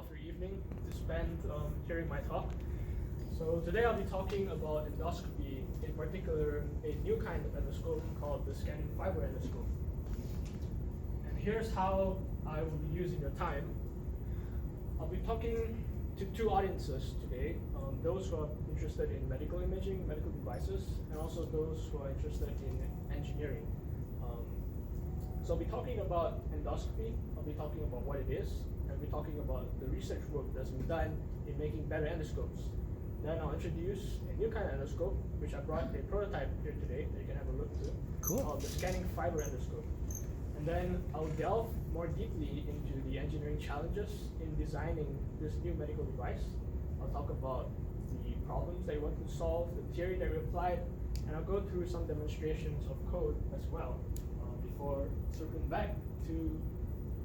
of your evening to spend hearing my talk. So today I'll be talking about endoscopy, in particular a new kind of endoscope called the Scanning Fiber Endoscope. And here's how I will be using your time. I'll be talking to two audiences today, those who are interested in medical imaging, medical devices, and also those who are interested in engineering. So I'll be talking about endoscopy, I'll be talking about what it is, and I'll be talking about the research work that's been done in making better endoscopes. Then I'll introduce a new kind of endoscope, which I brought a prototype here today that you can have a look to. Cool. Called the Scanning Fiber Endoscope. And then I'll delve more deeply into the engineering challenges in designing this new medical device. I'll talk about the problems that we want to solve, the theory that we applied, and I'll go through some demonstrations of code as well before circling back to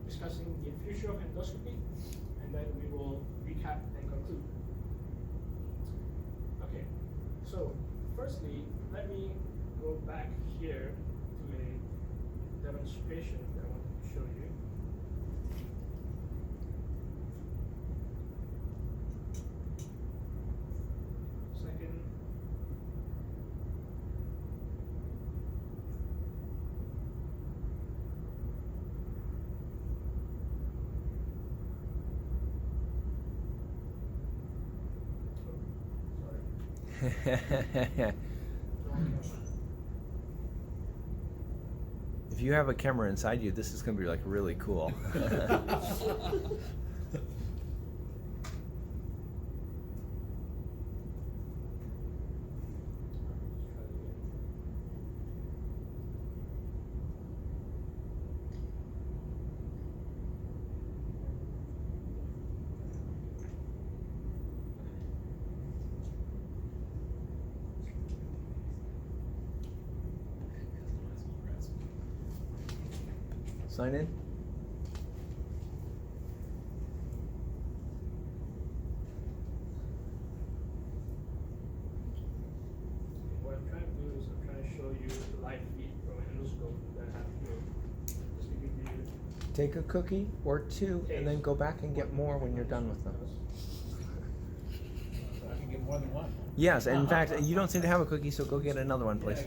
discussing the future of endoscopy, and then we will recap and conclude. Okay, so firstly, let me go back here to a demonstration that I wanted to show you. Second. If you have a camera inside you, this is going to be like really cool. Sign in. What I'm trying to do is I'm trying to show you the live feed from an endoscope that I have here. Just to give you Take a cookie or two and then go back and get more when you're done with them. So I can get more than one. Yes, and in fact, you don't seem to have a cookie, so go get another one, please.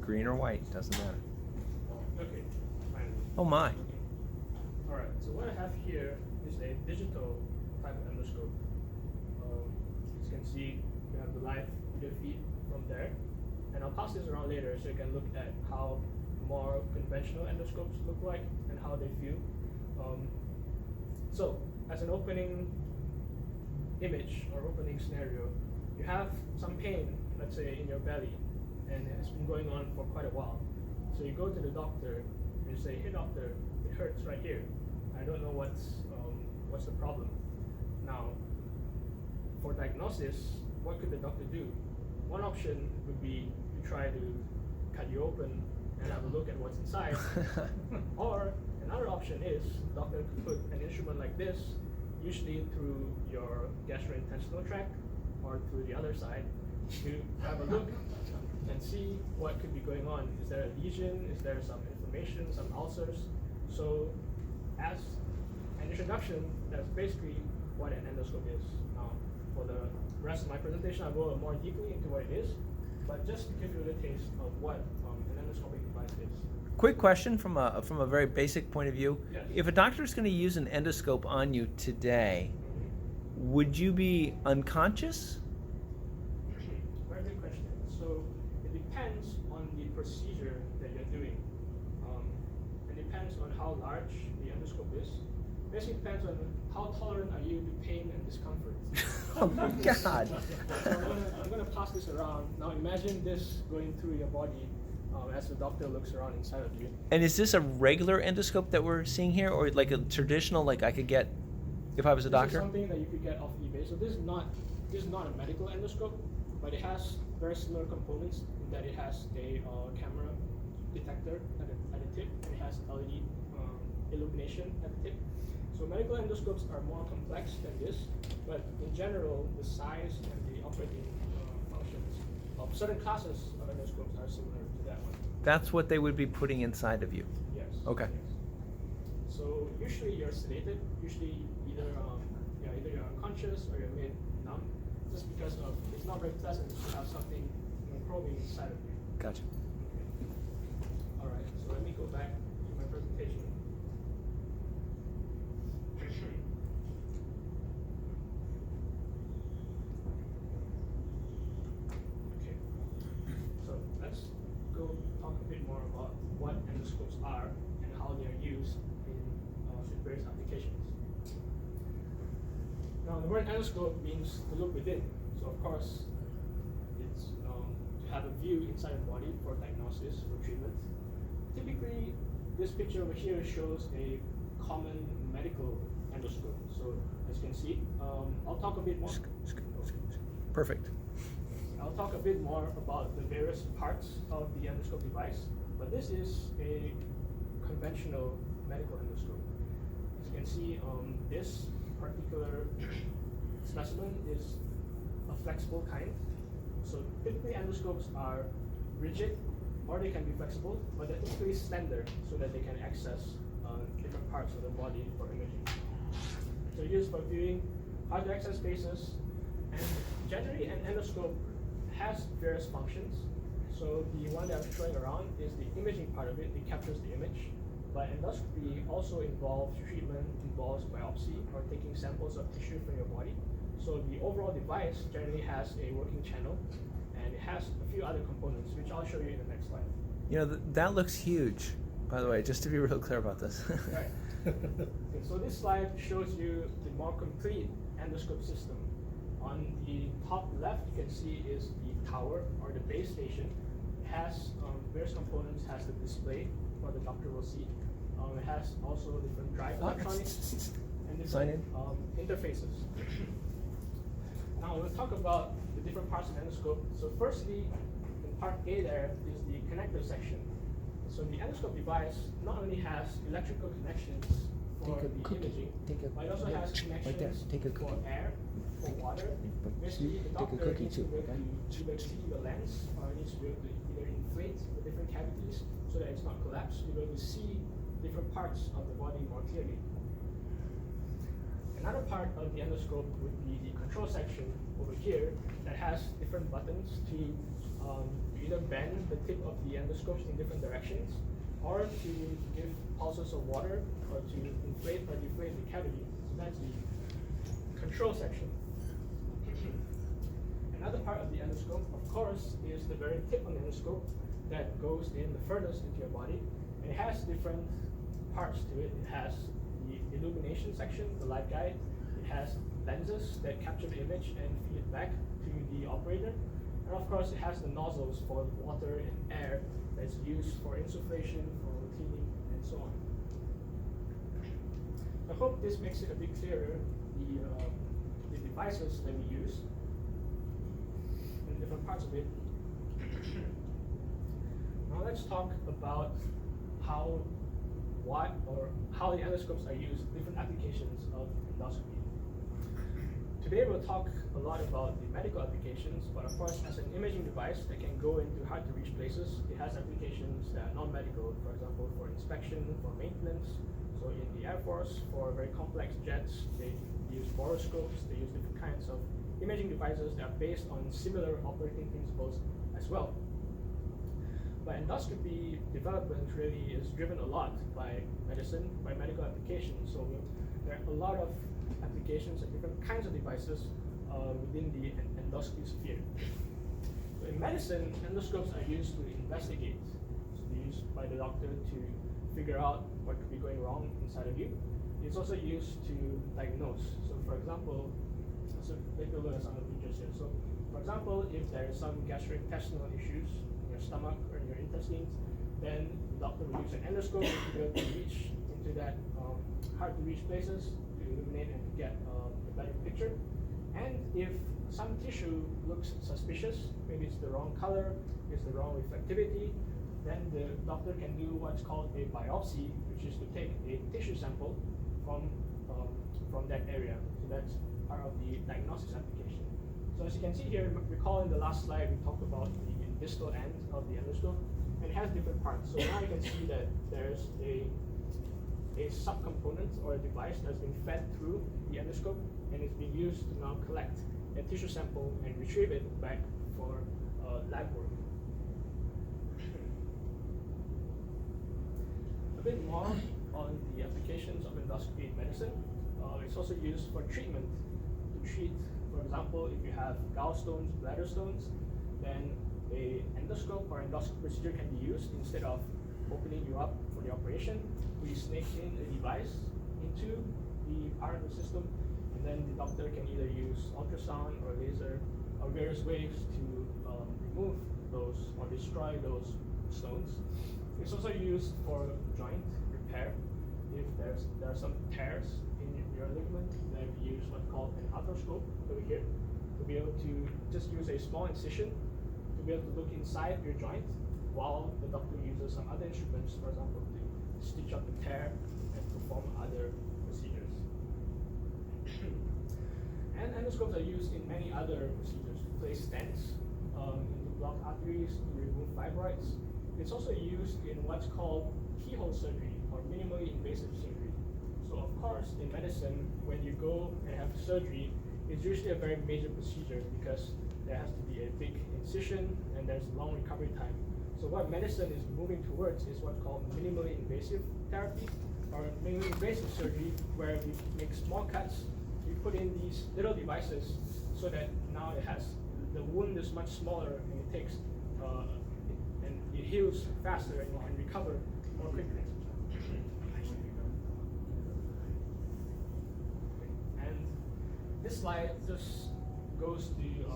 Green or white, doesn't matter. Okay, finally. Oh my. Alright, so what I have here is a digital type of endoscope. As you can see, we have the live video feed from there. And I'll pass this around later so you can look at how more conventional endoscopes look like and how they feel. So, as an opening image or opening scenario, you have some pain, let's say, in your belly, and it's been going on for quite a while. So you go to the doctor and you say, "Hey doctor, it hurts right here. I don't know what's the problem." Now, for diagnosis, what could the doctor do? One option would be to try to cut you open and have a look at what's inside. Or another option is the doctor could put an instrument like this, usually through your gastrointestinal tract or through the other side, to have a look and see what could be going on. Is there a lesion? Is there some inflammation, some ulcers? So as an introduction, that's basically what an endoscope is. Now, for the rest of my presentation, I'll go more deeply into what it is, but just to give you a taste of what an endoscopic device is. Quick question from a very basic point of view. Yes. If a doctor is going to use an endoscope on you today, would you be unconscious? Very good question. So it depends on the procedure that you're doing. It depends on how large the endoscope is. Basically depends on how tolerant are you to pain and discomfort. Oh my God. So I'm gonna pass this around. Now imagine this going through your body as the doctor looks around inside of you. And is this a regular endoscope that we're seeing here, or like a traditional, like I could get if I was a This is doctor? something that you could get off eBay. So this is not a medical endoscope, but it has very similar components in that it has a camera detector at the tip, and it has LED illumination at the tip. So medical endoscopes are more complex than this, but in general, the size and the operating functions of certain classes of endoscopes are similar to that one. That's what they would be putting inside of you. Yes. Okay. Yes. So usually you're sedated. Usually either you're unconscious or you're made numb, just because of it's not very pleasant to have something probing inside of you. Gotcha. Okay. All right. So let me go back to my presentation. Okay. So let's go talk a bit more about what endoscopes are and how they are used in various applications. Now, the word endoscope means to look within. So, of course, it's to have a view inside the body for diagnosis, for treatment. Typically, this picture over here shows a common medical endoscope. So, as you can see, I'll talk a bit more. Perfect. I'll talk a bit more about the various parts of the endoscope device, but this is a conventional medical endoscope. As you can see, this particular specimen is a flexible kind. So typically endoscopes are rigid or they can be flexible, but they're typically slender so that they can access different parts of the body for imaging. So used for viewing hard to access spaces, and generally an endoscope has various functions. So the one that I'm showing around is the imaging part of it. It captures the image. But endoscopy also involves treatment, involves biopsy or taking samples of tissue from your body. So the overall device generally has a working channel, and it has a few other components, which I'll show you in the next slide. You know, that looks huge, by the way, just to be real clear about this. Right. Okay, so this slide shows you the more complete endoscope system. On the top left, you can see is the tower or the base station. It has various components, has the display, what the doctor will see. It has also different drive electronics and different interfaces. Now we'll talk about the different parts of the endoscope. So firstly, in part A there is the connector section. So the endoscope device not only has electrical connections for the imaging, but it also has connections for air, for water. Basically, the doctor needs to be able to either see the lens or needs to be able to either inflate the different cavities so that it's not collapsed, to be able to see different parts of the body more clearly. Another part of the endoscope would be the control section over here that has different buttons to either bend the tip of the endoscopes in different directions or to give pulses of water or to inflate or deflate the cavity. So that's the control section. Another part of the endoscope, of course, is the very tip on the endoscope that goes in the furthest into your body. And it has different parts to it. It has the illumination section, the light guide. It has lenses that capture the image and feed it back to the operator. And of course, it has the nozzles for water and air that's used for insufflation, for cleaning, and so on. I hope this makes it a bit clearer, the devices that we use and different parts of it. Now let's talk about how the endoscopes are used, different applications of endoscopy. Today we'll talk a lot about the medical applications, but of course as an imaging device that can go into hard to reach places, it has applications that are non-medical, for example for inspection, for maintenance. So in the Air Force, for very complex jets, they use boroscopes, they use different kinds of imaging devices that are based on similar operating principles as well. But endoscopy development really is driven a lot by medicine, by medical applications. So there are a lot of applications and different kinds of devices within the endoscopy sphere. So in medicine, endoscopes are used to investigate. So they're used by the doctor to figure out what could be going wrong inside of you. It's also used to diagnose. So for example, so take a look at some of the pictures here. So for example, if there is some gastrointestinal issues in your stomach or in your intestines, then the doctor will use an endoscope to be able to reach into that hard to reach places to illuminate and to get a better picture. And if some tissue looks suspicious, maybe it's the wrong color, it's the wrong reflectivity, then the doctor can do what's called a biopsy, which is to take a tissue sample from that area. So that's part of the diagnosis application. So as you can see here, recall in the last slide we talked about the distal end of the endoscope, and it has different parts. So now you can see that there's a a subcomponent or a device that's been fed through the endoscope and is being used to now collect a tissue sample and retrieve it back for lab work. A bit more on the applications of endoscopy in medicine. It's also used for treatment to treat, for example, if you have gallstones, bladder stones, then a endoscope or endoscopy procedure can be used instead of opening you up for the operation. We snake in a device into the part of the system, and then the doctor can either use ultrasound or laser or various ways to remove those or destroy those stones. It's also used for joint repair. If there are some tears in your ligament, then we use what's called an arthroscope over here to be able to just use a small incision to be able to look inside your joint while the doctor uses some other instruments, for example, to stitch up the tear and perform other procedures. And endoscopes are used in many other procedures to place stents into blocked arteries, to remove fibroids. It's also used in what's called keyhole surgery or minimally invasive surgery. So of course, in medicine, when you go and have surgery, it's usually a very major procedure because there has to be a big incision and there's long recovery time. So what medicine is moving towards is what's called minimally invasive therapy or minimally invasive surgery, where we make small cuts, we put in these little devices so that now the wound is much smaller and it takes and it heals faster and recover more quickly. And this slide just goes to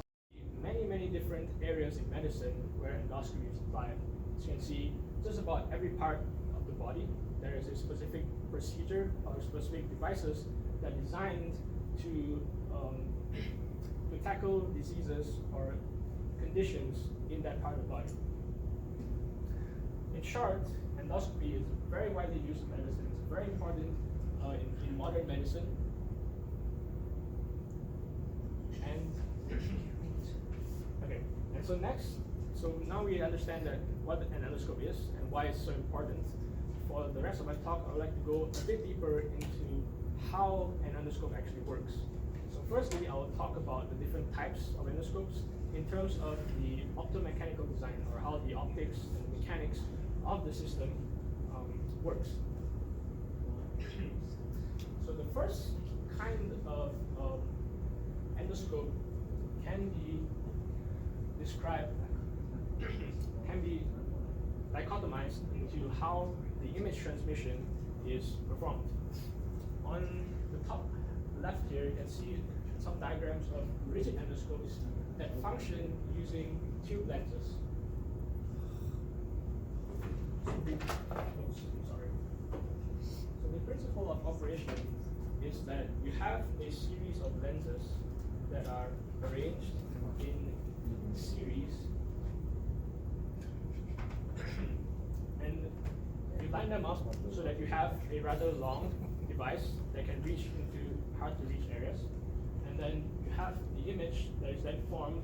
many different areas in medicine where endoscopy is applied. As you can see, just about every part of the body, there is a specific procedure or specific devices that are designed to tackle diseases or conditions in that part of the body. In short, endoscopy is very widely used in medicine. It's very important in modern medicine. And okay, and so now we understand that what an endoscope is and why it's so important. For the rest of my talk, I would like to go a bit deeper into how an endoscope actually works. So firstly, I will talk about the different types of endoscopes in terms of the optomechanical design, or how the optics and mechanics of the system works. So the first kind of endoscope can be described, can be dichotomized into how the image transmission is performed. On the top left here, you can see some diagrams of rigid endoscopes that function using tube lenses. Sorry. So the principle of operation is that you have a series of lenses that are arranged in series, and you line them up so that you have a rather long device that can reach into hard to reach areas, and then you have the image that is then formed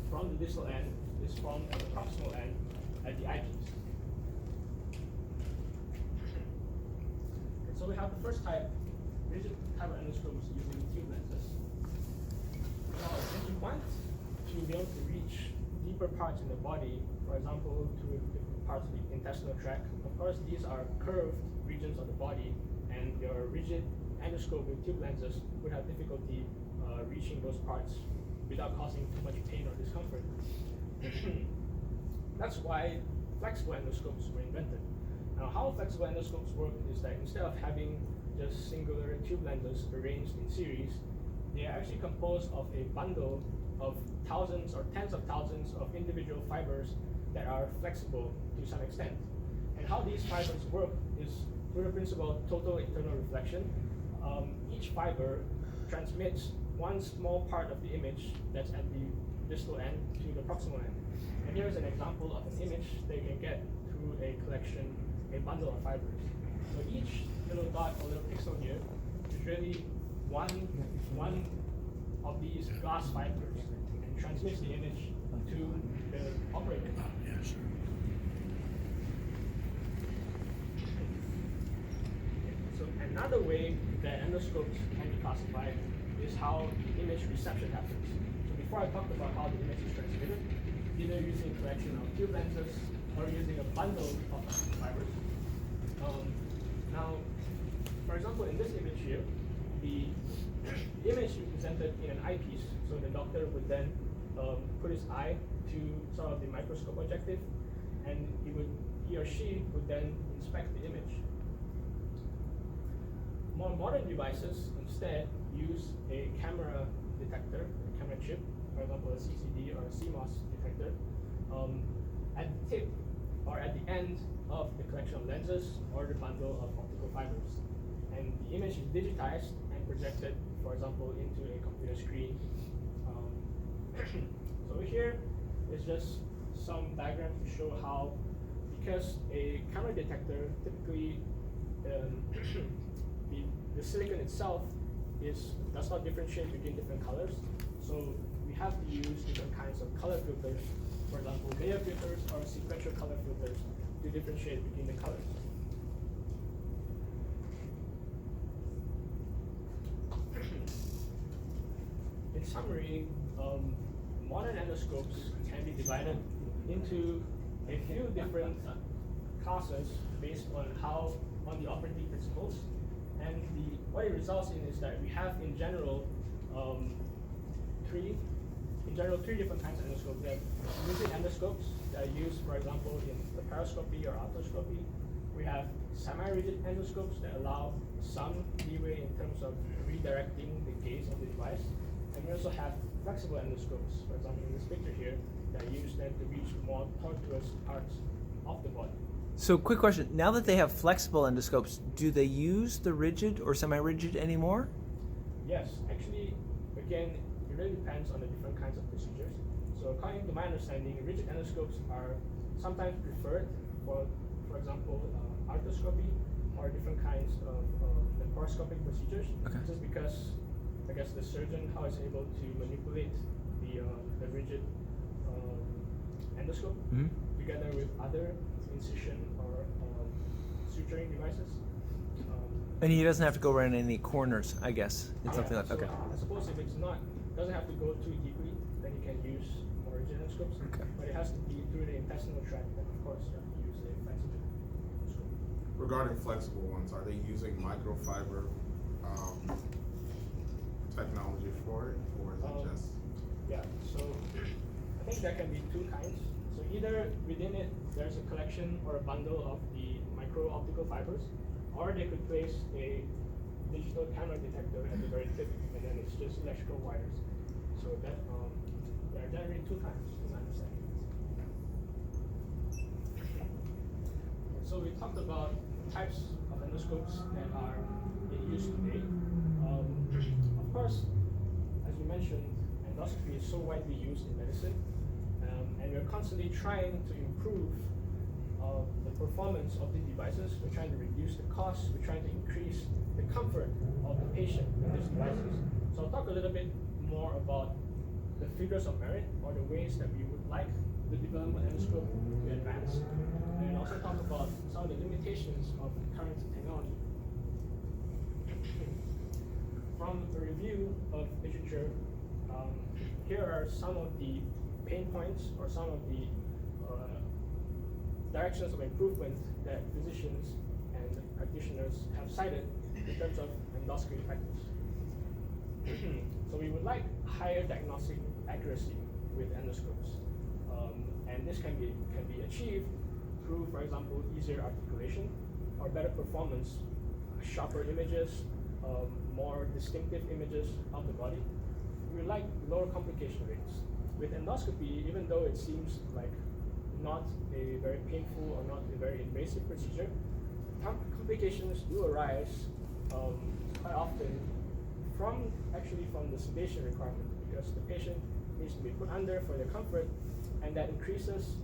from the distal end, is formed at the proximal end at the eyepiece. And so we have the first type, rigid type of endoscopes using tube lenses. Now, if you want to be able to reach deeper parts in the body, for example, to different parts of the intestinal tract, of course, these are curved regions of the body, and your rigid endoscope with tube lenses would have difficulty reaching those parts without causing too much pain or discomfort. That's why flexible endoscopes were invented. Now, how flexible endoscopes work is that instead of having just singular tube lenses arranged in series, they are actually composed of a bundle of thousands or tens of thousands of individual fibers that are flexible to some extent. And how these fibers work is through the principle of total internal reflection. Each fiber transmits one small part of the image that's at the distal end to the proximal end. And here's an example of an image that you can get through a collection, a bundle of fibers. So each little dot or little pixel here is really one of these glass fibers, and transmits the image to the operator. another way that endoscopes can be classified is how the image reception happens. So before I talked about how the image is transmitted, either using a collection of tube lenses or using a bundle of optical fibers. Now, for example, in this image here, the image is presented in an eyepiece. So the doctor would then put his eye to sort of the microscope objective, and he or she would then inspect the image. More modern devices instead use a camera detector, a camera chip, for example, a CCD or a CMOS detector, at the tip or at the end of the collection of lenses or the bundle of optical fibers. And the image is digitized and projected, for example, into a computer screen. So here is just some diagrams to show how, because a camera detector typically, the silicon itself does not differentiate between different colors. So we have to use different kinds of color filters, for example, layer filters or sequential color filters to differentiate between the colors. In summary, modern endoscopes can be divided into a few different classes based on the operating principles. And what it results in is that we have in general three different kinds of endoscopes. We have rigid endoscopes that are used, for example, in laparoscopy or arthroscopy. We have semi-rigid endoscopes that allow some leeway in terms of redirecting the gaze of the device. And we also have flexible endoscopes, for example, in this picture here, that are used then to reach more tortuous parts of the body. So, quick question. Now that they have flexible endoscopes, do they use the rigid or semi-rigid anymore? Yes, actually, again, it really depends on the different kinds of procedures. So according to my understanding, rigid endoscopes are sometimes preferred for example, arthroscopy or different kinds of laparoscopic procedures, just because, I guess, the surgeon how is able to manipulate the rigid endoscope together with other incision or suturing devices. And he doesn't have to go around any corners, I guess. It's something like, so okay. I suppose if it's doesn't have to go too deeply, then you can use more rigid endoscopes. Okay. But it has to be through the intestinal tract, then of course you have to use a flexible endoscope. Regarding flexible ones, are they using microfiber technology for it, or is it just? Yeah, so I think there can be two kinds. So either within it there's a collection or a bundle of the micro-optical fibers, or they could place a digital camera detector at the very tip, and then it's just electrical wires. So that there are generally two kinds, as I understand. So we talked about types of endoscopes that are in use today. Of course, as we mentioned, endoscopy is so widely used in medicine, and we're constantly trying to improve the performance of these devices. We're trying to reduce the costs. We're trying to increase the comfort of the patient with these devices. So I'll talk a little bit more about the figures of merit, or the ways that we would like the development endoscope to advance, and also talk about some of the limitations of current technology. From a review of literature, here are some of the pain points or some of the directions of improvement that physicians and practitioners have cited in terms of endoscopy practice. So we would like higher diagnostic accuracy with endoscopes, and this can be achieved through, for example, easier articulation or better performance, sharper images, more distinctive images of the body. We would like lower complication rates. With endoscopy, even though it seems like not a very painful or not a very invasive procedure, complications do arise quite often from the sedation requirement, because the patient needs to be put under for their comfort, and that increases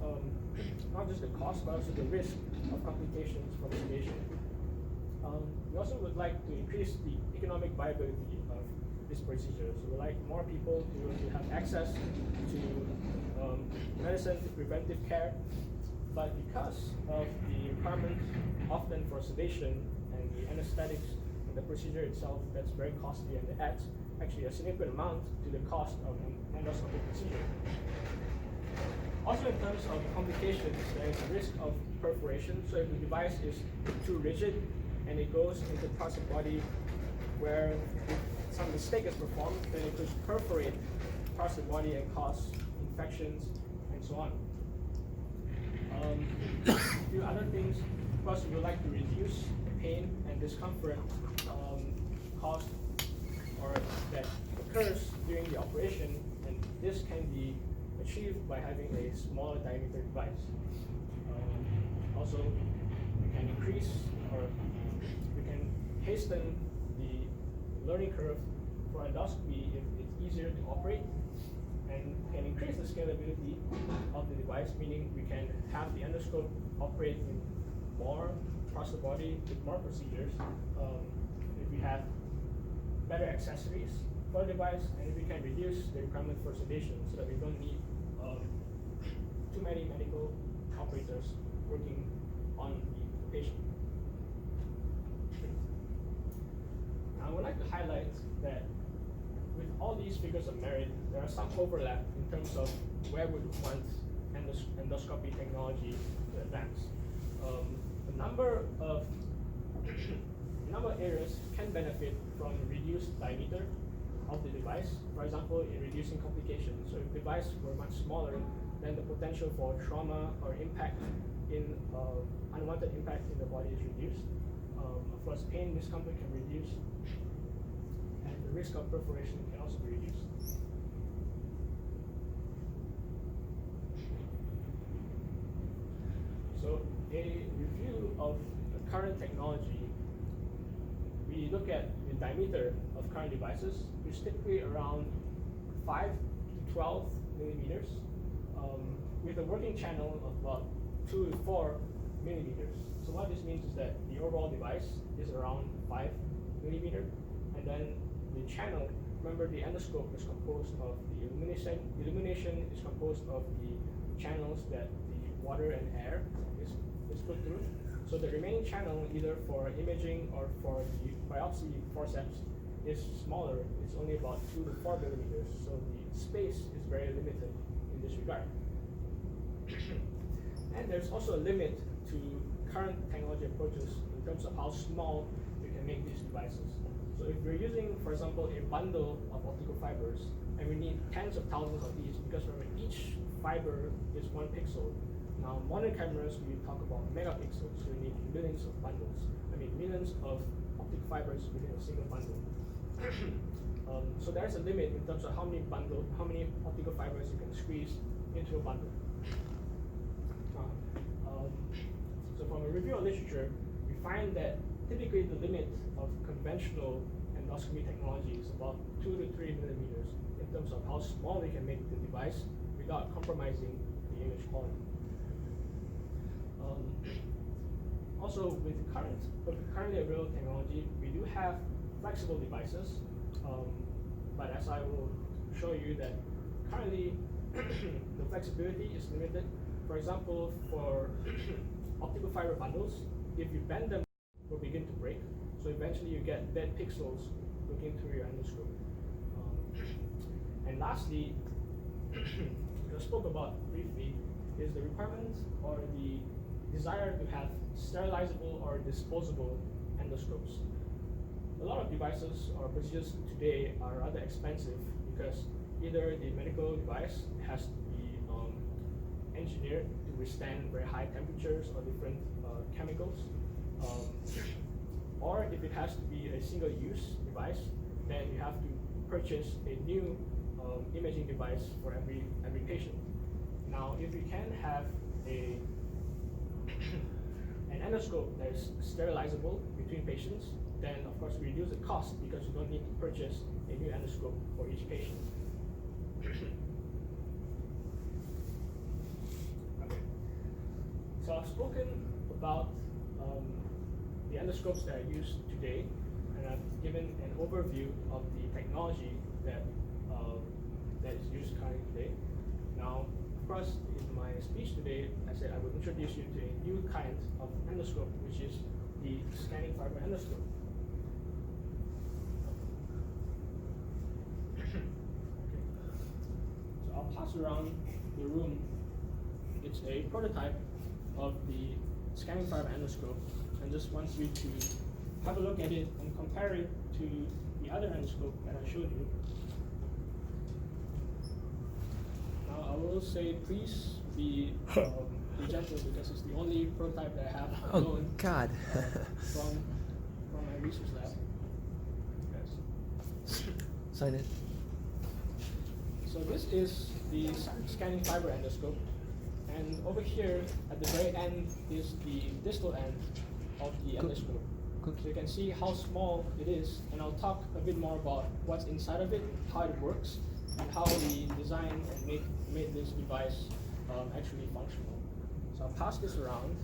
not just the cost but also the risk of complications from sedation. We also would like to increase the economic viability of this procedure. So we like more people to have access to medicine, to preventive care, but because of the requirement often for sedation and the anesthetics and the procedure itself that's very costly and it adds actually a significant amount to the cost of an endoscopic procedure. Also, in terms of complications, there is a risk of perforation. So if the device is too rigid and it goes into parts of the body where some mistake is performed, then it could perforate parts of the body and cause infections and so on. A few other things, of course, we would like to reduce the pain and discomfort caused or that occurs during the operation, and this can be achieved by having a smaller diameter device. Also, we can increase or we can hasten the learning curve for endoscopy if it's easier to operate, and can increase the scalability of the device, meaning we can have the endoscope operate in more parts of the body with more procedures. If we have better accessories for the device, and if we can reduce the requirement for sedation so that we don't need too many medical operators working on the patient. I would like to highlight that with all these figures of merit, there are some overlap in terms of where we want endoscopy technology to advance. A number of areas can benefit from reduced diameter of the device. For example, in reducing complications. So if the device were much smaller, then the potential for trauma or impact in unwanted impact in the body is reduced. Of course, pain, discomfort can reduce, and the risk of perforation can also be reduced. So a review of the current technology, we look at the diameter of current devices, which is typically around 5 to 12 millimeters, with a working channel of about 2 to 4 millimeters. So what this means is that the overall device is around 5 millimeter, and then the channel, remember the endoscope is composed of the illumination. Illumination is composed of the channels that the water and air is put through. So the remaining channel, either for imaging or for the biopsy forceps, is smaller. It's only about 2 to 4 millimeters. So the space is very limited in this regard. And there's also a limit to current technology approaches in terms of how small we can make these devices. So if we're using, for example, a bundle of optical fibers, and we need tens of thousands of these, because remember, each fiber is 1 pixel. Now, modern cameras, we talk about megapixels, so we need millions of bundles. Millions of optic fibers within a single bundle. So there's a limit in terms of how many optical fibers you can squeeze into a bundle. So from a review of literature, we find that typically the limit of conventional endoscopy technology is about 2 to 3 millimeters in terms of how small we can make the device without compromising the image quality. Also, with currently available technology, we do have flexible devices, but as I will show you that currently the flexibility is limited. For example, for optical fiber bundles, if you bend them, they will begin to break. So eventually you get dead pixels looking through your endoscope. And lastly, which I spoke about briefly, is the requirement or the desire to have sterilizable or disposable endoscopes. A lot of devices or procedures today are rather expensive because either the medical device has to be engineered to withstand very high temperatures or different chemicals, or if it has to be a single-use device, then you have to purchase a new imaging device for every patient. Now, if you can have an endoscope that is sterilizable between patients, then of course we reduce the cost because you don't need to purchase a new endoscope for each patient. Okay. So I've spoken about the endoscopes that are used today, and I've given an overview of the technology that is used currently today. Now, of course, in my speech today, I said I would introduce you to a new kind of endoscope, which is the scanning fiber endoscope. I'll pass around the room. It's a prototype of the Scanning Fiber Endoscope, and just wants you to have a look at it and compare it to the other endoscope that I showed you. Now I will say please be gentle, because it's the only prototype that I have Oh, known God. from my research lab. Yes. Sign in. So this is the Scanning Fiber Endoscope, and over here at the very end is the distal end of the endoscope. So you can see how small it is, and I'll talk a bit more about what's inside of it, how it works, and how we designed and made this device actually functional. So I'll pass this around,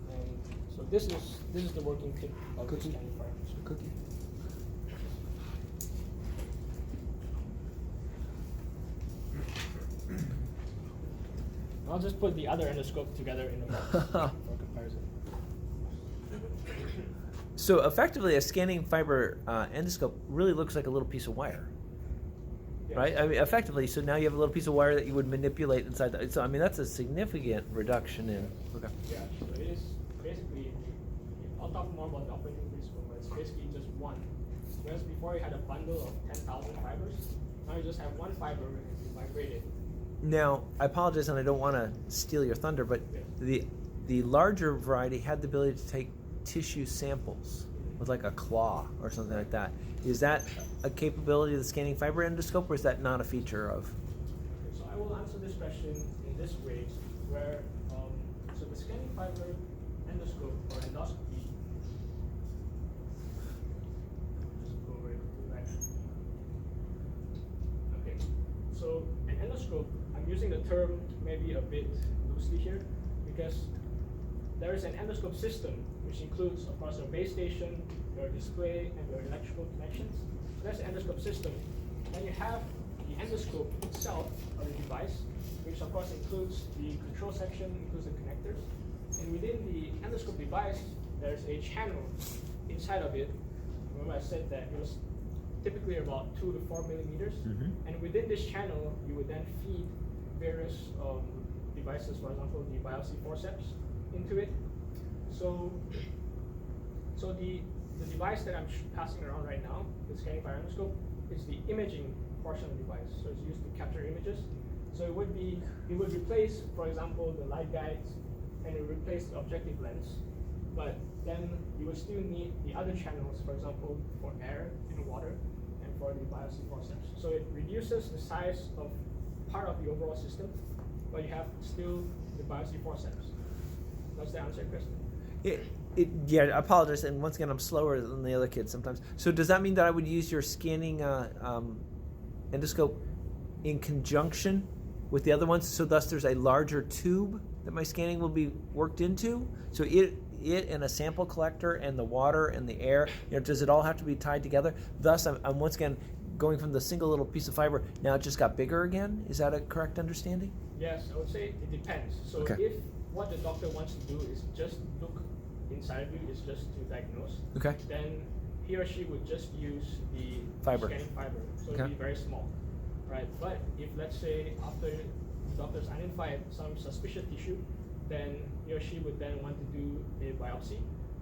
and so this is the working tip of the Scanning Fiber Endoscope. Cookie. I'll just put the other endoscope together in a box for comparison. So effectively, a scanning fiber endoscope really looks like a little piece of wire, Yes. right? I mean, effectively, so now you have a little piece of wire that you would manipulate inside. So I mean, that's a significant reduction in. Okay. Yeah, so it is basically, I'll talk more about the operating principle, but it's basically just one. Whereas before you had a bundle of 10,000 fibers, now you just have one fiber and you vibrate it. Now, I apologize, and I don't want to steal your thunder, but Yeah. the larger variety had the ability to take tissue samples with like a claw or something like that. Is that a capability of the scanning fiber endoscope, or is that not a feature of? Okay, so I will answer this question in this way, where so the scanning fiber endoscope or endoscopy. Just go very quickly back. Okay, so an endoscope. I'm using the term maybe a bit loosely here, because there is an endoscope system, which includes, of course, your base station, your display, and your electrical connections. So that's the endoscope system. Then you have the endoscope itself, or the device, which of course includes the control section, includes the connectors. And within the endoscope device, there's a channel inside of it. Remember I said that it was typically about 2 to 4 millimeters. Mm-hmm. And within this channel, you would then feed various devices, for example, the biopsy forceps into it. So the device that I'm passing around right now, the scanning fiber endoscope, is the imaging portion of the device. So it's used to capture images. So it would replace, for example, the light guides, and it would replace the objective lens. But then you would still need the other channels, for example, for air and water, and for the biopsy forceps. So it reduces the size of part of the overall system, but you have still the biopsy forceps. Does that answer your question? Yeah, I apologize, and once again, I'm slower than the other kids sometimes. So does that mean that I would use your scanning endoscope in conjunction with the other ones, so thus there's a larger tube that my scanning will be worked into? So it and a sample collector and the water and the air, does it all have to be tied together? Thus, I'm once again going from the single little piece of fiber, now it just got bigger again? Is that a correct understanding? Yes, I would say it depends. So Okay. if what the doctor wants to do is just look inside of you, is just to diagnose, Okay. then he or she would just use the Fiber. scanning fiber. So Okay. it'd be very small, right? But if, let's say, after the doctors identified some suspicious tissue, then he or she would then want to do a biopsy.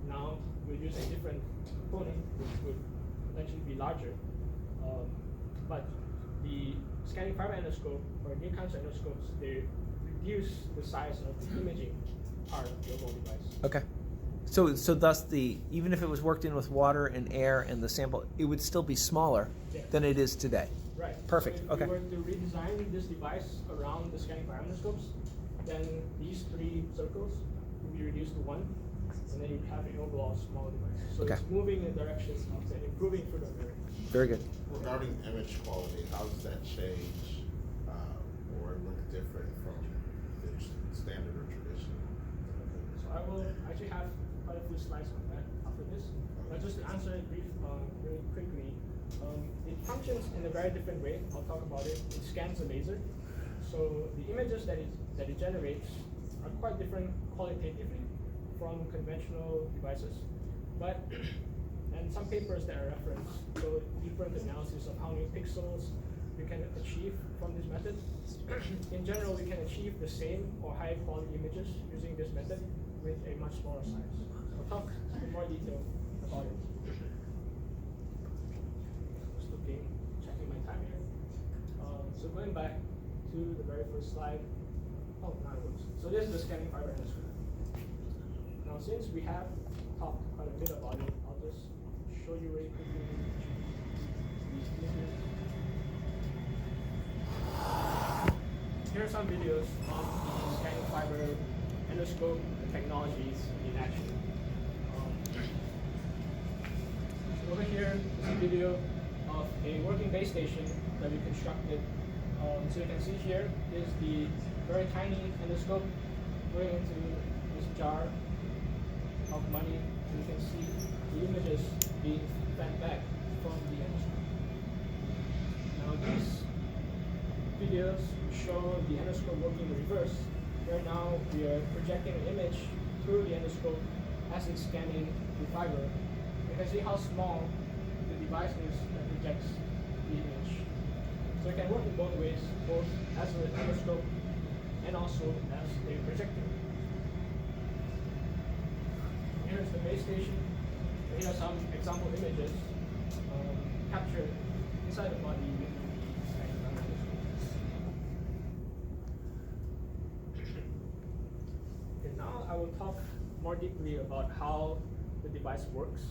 Now we'll use a different component, which would potentially be larger. But the scanning fiber endoscope or new cancer endoscopes, they reduce the size of the imaging part of the overall device. Okay. So thus even if it was worked in with water and air and the sample, it would still be smaller Yes. than it is today. Right. Perfect. So if Okay. we were to redesign this device around the scanning fiber endoscopes, then these 3 circles would be reduced to 1, and then you'd have an overall smaller device. So Okay. it's moving in the direction of improving food direction. Very good. Regarding image quality, how does that change or look different from the standard or traditional? So I will actually have quite a few slides on that after this. But just to answer it really quickly, it functions in a very different way. I'll talk about it. It scans a laser. So the images that it generates are quite different qualitatively from conventional devices. But and some papers that are referenced show different analysis of how many pixels you can achieve from this method. In general, we can achieve the same or high quality images using this method with a much smaller size. I'll talk in more detail about it. Just checking my time here. So going back to the very first slide. Oh, now it works. So this is the scanning fiber endoscope. Now, since we have talked quite a bit about it, I'll just show you really quickly these images. Here are some videos of the scanning fiber endoscope technologies in action. So over here is a video of a working base station that we constructed. So you can see here is the very tiny endoscope going into this jar of money, and you can see the images being fed back from the endoscope. Now these videos show the endoscope working in reverse, where now we are projecting an image through the endoscope as it's scanning the fiber. You can see how small the device is that projects the image. So it can work in both ways, both as an endoscope and also as a projector. Here's the base station. Here are some example images captured inside the body with the scanning fiber endoscope. Okay, now I will talk more deeply about how the device works.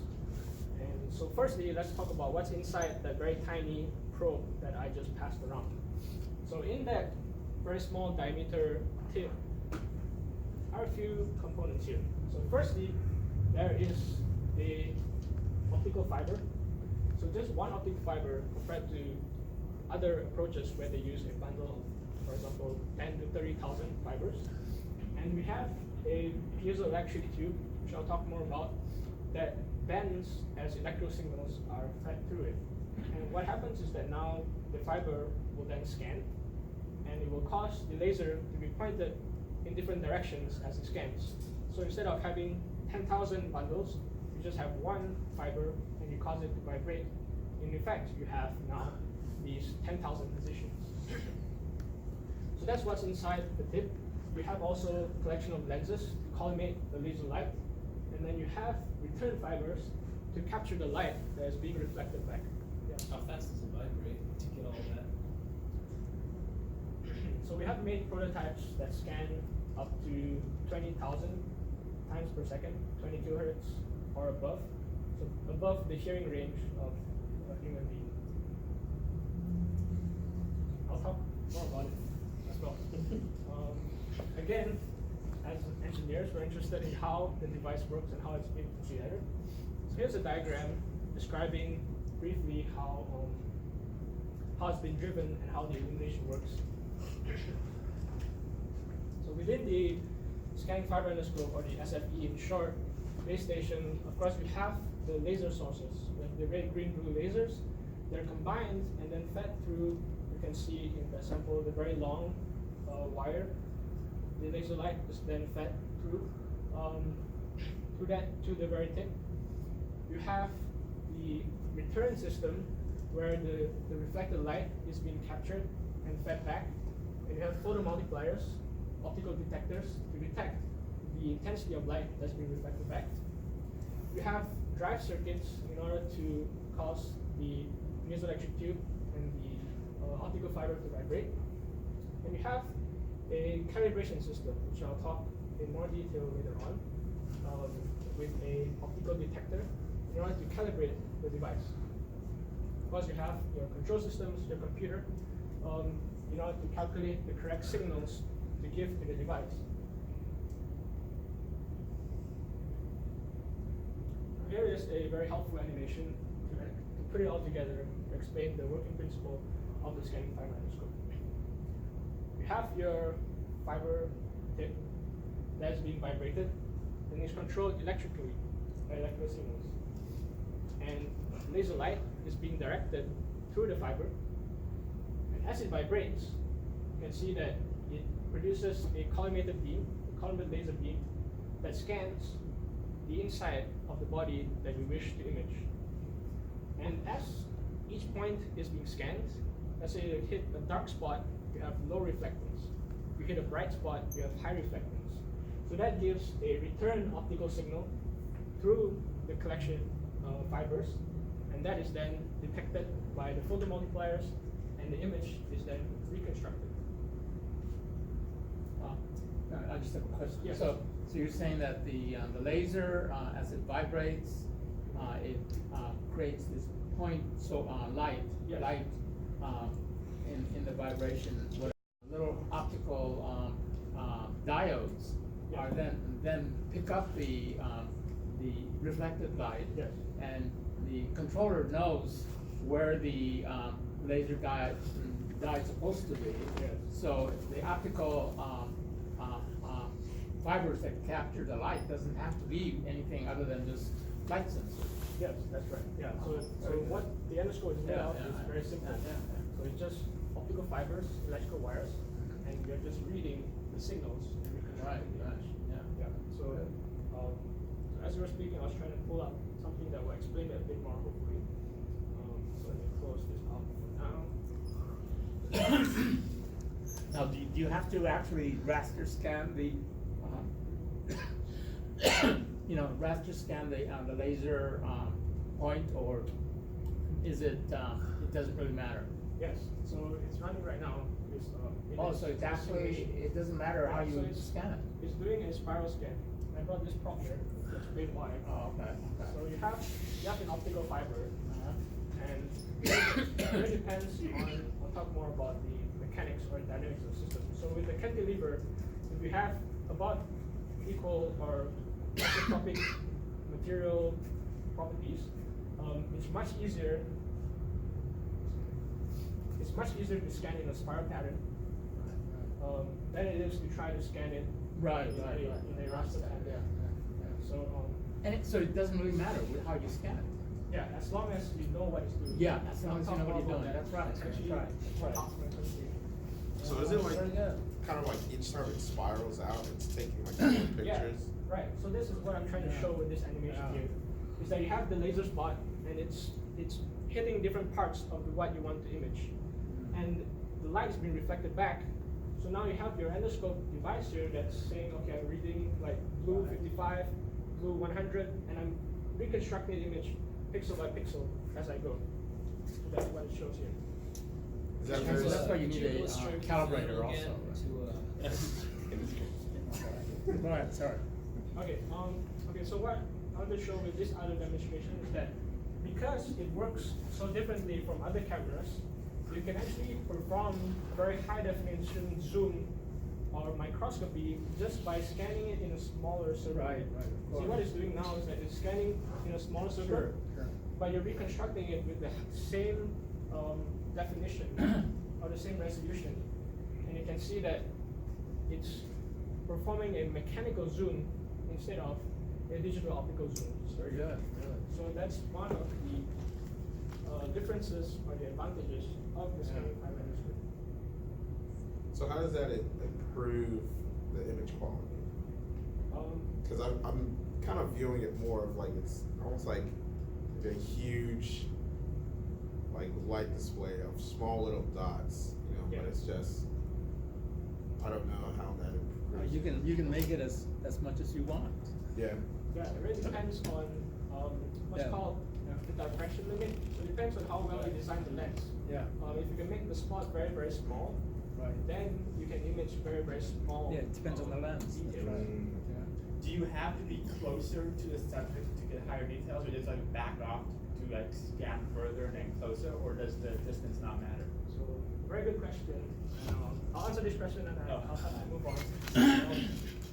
And so firstly, let's talk about what's inside that very tiny probe that I just passed around. So in that very small diameter tip are a few components here. So firstly, there is a optical fiber. So just one optical fiber compared to other approaches where they use a bundle of, for example, 10 to 30,000 fibers. And we have a piezoelectric tube, which I'll talk more about, that bends as electrical signals are fed through it. And what happens is that now the fiber will then scan, and it will cause the laser to be pointed in different directions as it scans. So instead of having 10,000 bundles, you just have one fiber and you cause it to vibrate. In effect, you have now these 10,000 positions. So that's what's inside the tip. You have also a collection of lenses to collimate the laser light, and then you have return fibers to capture the light that is being reflected back. Yeah. How fast does it vibrate to get all that? So we have made prototypes that scan up to 20,000 times per second, 20 kilohertz or above, so above the hearing range of a human being. I'll talk more about it as well. Again, as engineers, we're interested in how the device works and how it's being put together. So here's a diagram describing briefly how it's been driven and how the illumination works. So within the scanning fiber endoscope, or the SFE in short, base station, of course we have the laser sources, the red, green, blue lasers. They're combined and then fed through, you can see in the sample, the very long wire. The laser light is then fed through that to the very tip. You have the return system where the reflected light is being captured and fed back. And you have photomultipliers, optical detectors to detect the intensity of light that's being reflected back. You have drive circuits in order to cause the piezoelectric tube and the optical fiber to vibrate. And you have a calibration system, which I'll talk in more detail later on, with a optical detector in order to calibrate the device. Of course, you have your control systems, your computer, in order to calculate the correct signals to give to the device. Here is a very helpful animation to put it all together to explain the working principle of the scanning fiber endoscope. You have your fiber tip that is being vibrated and is controlled electrically by electrical signals. And laser light is being directed through the fiber. And as it vibrates, you can see that it produces a collimated beam, a collimated laser beam, that scans the inside of the body that we wish to image. And as each point is being scanned, let's say you hit a dark spot, you have low reflectance. You hit a bright spot, you have high reflectance. So that gives a return optical signal through the collection fibers, and that is then detected by the photomultipliers, and the image is then reconstructed. I just have a question. Yes. So you're saying that the laser, as it vibrates, it creates this point, light, Yes. light in the vibration. What little optical diodes Yes. are then pick up the reflected light, Yes. and the controller knows where the laser guide is supposed to be. Yes. So the optical fibers that capture the light doesn't have to be anything other than just light sensors. Yes, that's right. Yeah. So Very good. what the endoscope is made Yeah, of yeah, is yeah. very simple. Yeah, yeah. So it's just optical fibers, electrical wires, and you're just reading the signals and reconstructing the Right, image. yeah. Yeah. So as you were speaking, I was trying to pull up something that will explain it a bit more, hopefully. So let me close this out for now. Now, do you have to actually raster scan the, raster scan the laser point, or is it, it doesn't really matter? Yes. So it's running right now. It's, Oh, so it's actually, it doesn't matter how Yeah, so you it's- scan it? It's doing a spiral scan. I brought this prop here to explain why. Oh, okay, So okay. you have an optical fiber, Uh-huh. and it really depends on. I'll talk more about the mechanics or dynamics of the system. So with the cantilever, if you have about equal or isotropic material properties, it's much easier. It's much easier to scan in a spiral pattern than it is to try to scan it Right, in right, a, right. in a raster pattern. Yeah, yeah, yeah. So So it doesn't really matter how you scan it? yeah, as long as you know what it's doing. Yeah, as long as you know what I'll talk you're more doing. about That's right, It's that's actually right, that's more right. possible in country. So is it like, Very good. kind of like each time it spirals out, it's taking like more Yeah, pictures? right. So this is what I'm trying to Yeah. show with this animation Yeah. here, is that you have the laser spot, and it's hitting different parts of what you want to image, and the light is being reflected back. So now you have your endoscope device here that's saying, okay, I'm reading like blue 55, blue 100, and I'm reconstructing the image pixel by pixel as I go. So that's what it shows here. Is that So very, that's why you Could need a illustrate the calibrator photo also, again right? To, Go ahead, sorry. Okay, so what I want to show with this other demonstration is that because it works so differently from other cameras, you can actually perform very high definition zoom or microscopy just by scanning it in a smaller circle. Right, right, of See course. what it's doing now is that it's scanning in a smaller circle, Sure, sure. but you're reconstructing it with the same definition or the same resolution, and you can see that it's performing a mechanical zoom instead of a digital optical zoom. Very good, good. So that's one of the differences or the advantages of the scanning fiber endoscope. so how does that improve the image quality? Because I'm kind of viewing it more of like it's almost like a huge like light display of small little dots, Yeah. but it's just I don't know how that improves. You can make it as much as you want. Yeah. Yeah, it really depends on what's Yeah. called the diffraction limit. So it depends on how well you design the lens. Yeah. If you can make the spot very, very small, Right. then you can image very, very small. Yeah, it depends on the lens. That's details. right. Mm. Yeah. do you have to be closer to the subject to get higher details, or just like back off to like scan further and then closer, or does the distance not matter? So, very good question. I'll answer this question and Oh. I'll have to move on.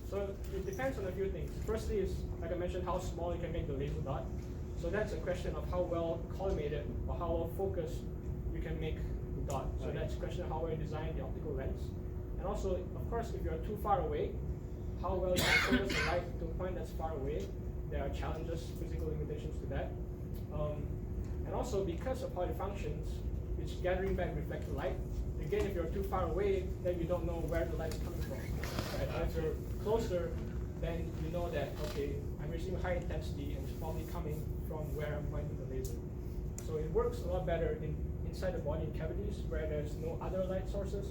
So it depends on a few things. Firstly is, like I mentioned, how small you can make the laser dot. So that's a question of how well collimated or how well focused you can make the dot. So Right. that's a question of how well you design the optical lens. And also, of course, if you're too far away, how well you can focus the light to a point that's far away. There are challenges, physical limitations to that. And also, because of how it functions, it's gathering back reflected light. Again, if you're too far away, then you don't know where the light is coming from. Right? But if you're closer, then you know that, okay, I'm receiving high intensity and it's probably coming from where I'm pointing the laser. So it works a lot better in inside the body cavities where there's no other light sources.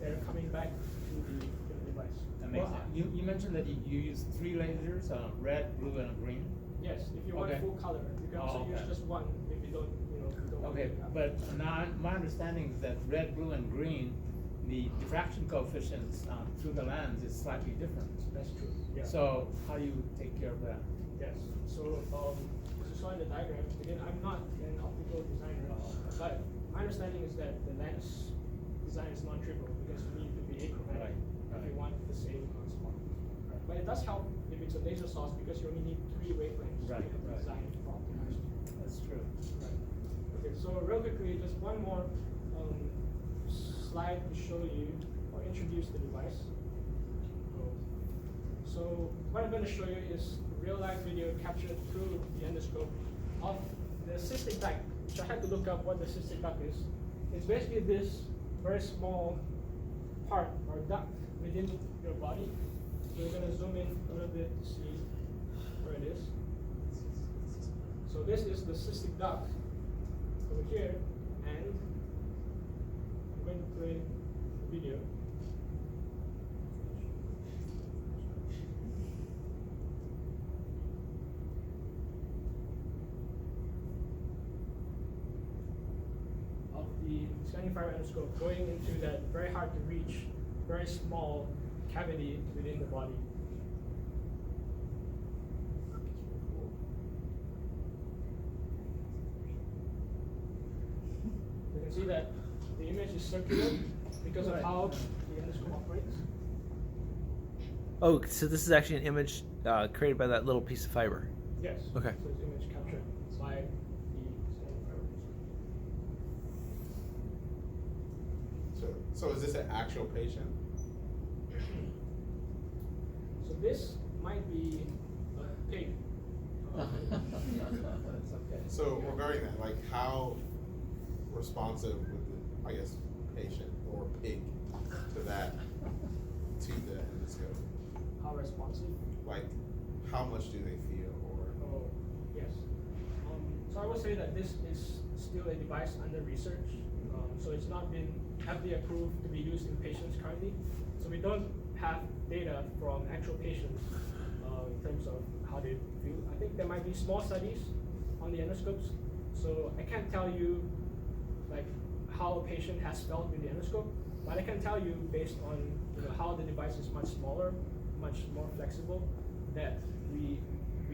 They're coming back to the device. That makes Well, sense. you mentioned that you use 3 lasers, red, blue, and green. Yes, if you want Okay. full color, you can also Oh, use okay. just one if you don't, you don't want Okay, to have. but now my understanding is that red, blue, and green, the diffraction coefficients through the lens is slightly different. That's true. Yeah. So how do you take care of that? Yes. So as you saw in the diagram, again, I'm not an optical designer, but my understanding is that the lens design is non-trivial because you need to be achromatic if you want the same spot. But it does help if it's a laser source because you only need 3 wavelengths Right, to right. design for optimized. That's true. Right. Okay, so real quickly, just one more slide to show you or introduce the device. So what I'm going to show you is real life video captured through the endoscope of the cystic duct, which I had to look up what the cystic duct is. It's basically this very small part or duct within your body. So we're going to zoom in a little bit to see where it is. So this is the cystic duct over here, and I'm going to play the video. Of the scanning fiber endoscope going into that very hard to reach, very small cavity within the body. You can see that the image is circular because of how the endoscope operates. Oh, so this is actually an image created by that little piece of fiber. Yes. Okay. So it's image captured by the scanning fiber endoscope. So is this an actual patient? So this might be a pig. That's okay. So regarding that, like how responsive would the, I guess, patient or pig to that, to the endoscope? How responsive? Like, how much do they feel or? Oh, yes. So I will say that this is still a device under research. So it's not been FDA approved to be used in patients currently. So we don't have data from actual patients in terms of how they feel. I think there might be small studies on the endoscopes. So I can't tell you like how a patient has felt with the endoscope, but I can tell you based on how the device is much smaller, much more flexible, that we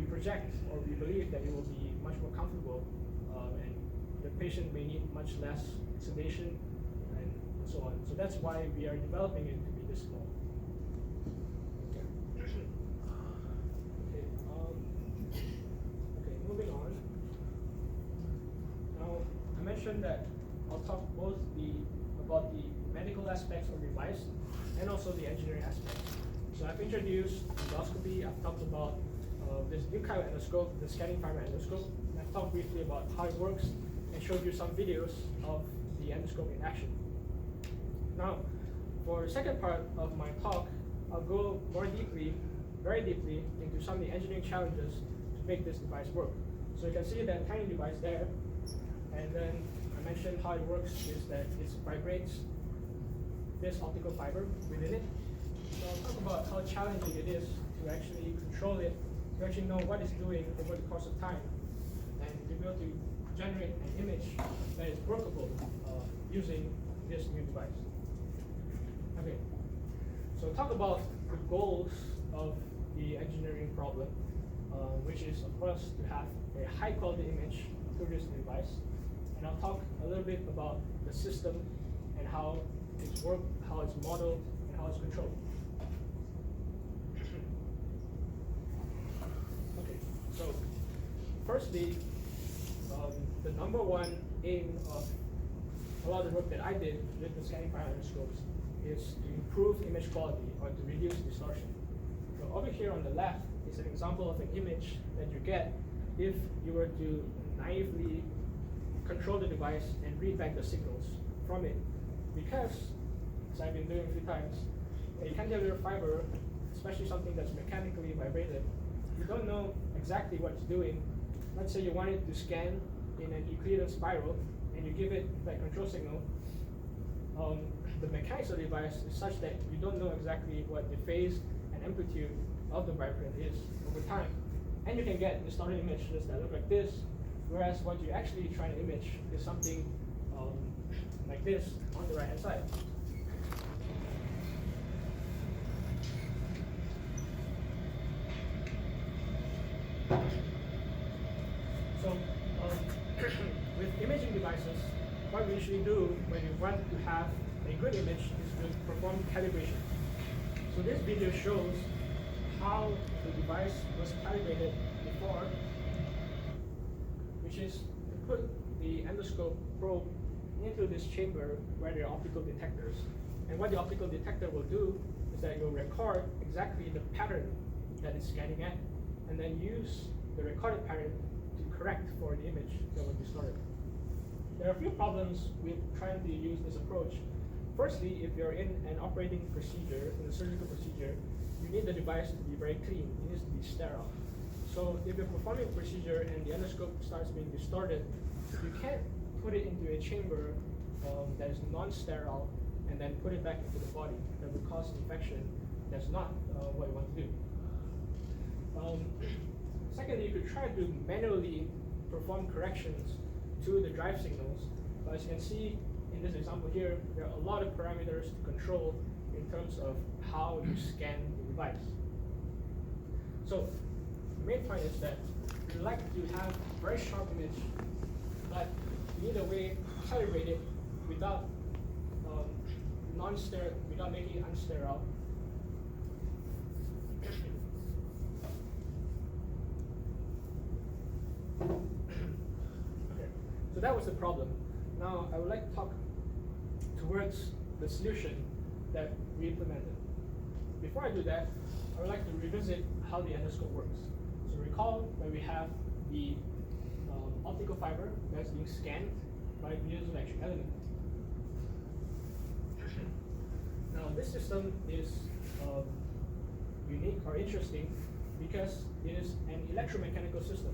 project or we believe that it will be much more comfortable, and the patient may need much less sedation and so on. So that's why we are developing it to be this small. Okay, moving on. Now, I mentioned that I'll talk both about the medical aspects of the device and also the engineering aspects. So I've introduced endoscopy, I've talked about this new kind of endoscope, the scanning fiber endoscope, and I've talked briefly about how it works and showed you some videos of the endoscope in action. Now, for the second part of my talk, I'll go more deeply, very deeply, into some of the engineering challenges to make this device work. So you can see that tiny device there, and then I mentioned how it works is that it vibrates this optical fiber within it. So I'll talk about how challenging it is to actually control it, to actually know what it's doing over the course of time, and to be able to generate an image that is workable using this new device. Okay, so talk about the goals of the engineering problem, which is of course to have a high quality image through this device. And I'll talk a little bit about the system and how it's worked, how it's modeled, and how it's controlled. Okay, so firstly, the number one aim of a lot of the work that I did with the scanning fiber endoscopes is to improve image quality or to reduce distortion. So over here on the left is an example of an image that you get if you were to naively control the device and read back the signals from it. Because, as I've been doing a few times, a cantilever fiber, especially something that's mechanically vibrated, you don't know exactly what it's doing. Let's say you want it to scan in an Euclidean spiral, and you give it that control signal, the mechanics of the device is such that you don't know exactly what the phase and amplitude of the vibrant is over time. And you can get distorted images that look like this, whereas what you're actually trying to image is something like this on the right hand side. So with imaging devices, what we usually do when we want to have a good image is to perform calibration. So this video shows how the device was calibrated before, which is to put the endoscope probe into this chamber where there are optical detectors. And what the optical detector will do is that it will record exactly the pattern that it's scanning at, and then use the recorded pattern to correct for the image that was distorted. There are a few problems with trying to use this approach. Firstly, if you're in an operating procedure, in a surgical procedure, you need the device to be very clean. It needs to be sterile. So if you're performing a procedure and the endoscope starts being distorted, you can't put it into a chamber that is non-sterile and then put it back into the body. That would cause infection. That's not what you want to do. Secondly, you could try to manually perform corrections to the drive signals. But as you can see in this example here, there are a lot of parameters to control in terms of how you scan the device. So the main point is that we like to have a very sharp image, but we need a way to calibrate it without without making it unsterile. Okay, so that was the problem. Now I would like to talk towards the solution that we implemented. Before I do that, I would like to revisit how the endoscope works. So recall that we have the optical fiber that's being scanned by the piezoelectric element. Now this system is unique or interesting because it is an electromechanical system.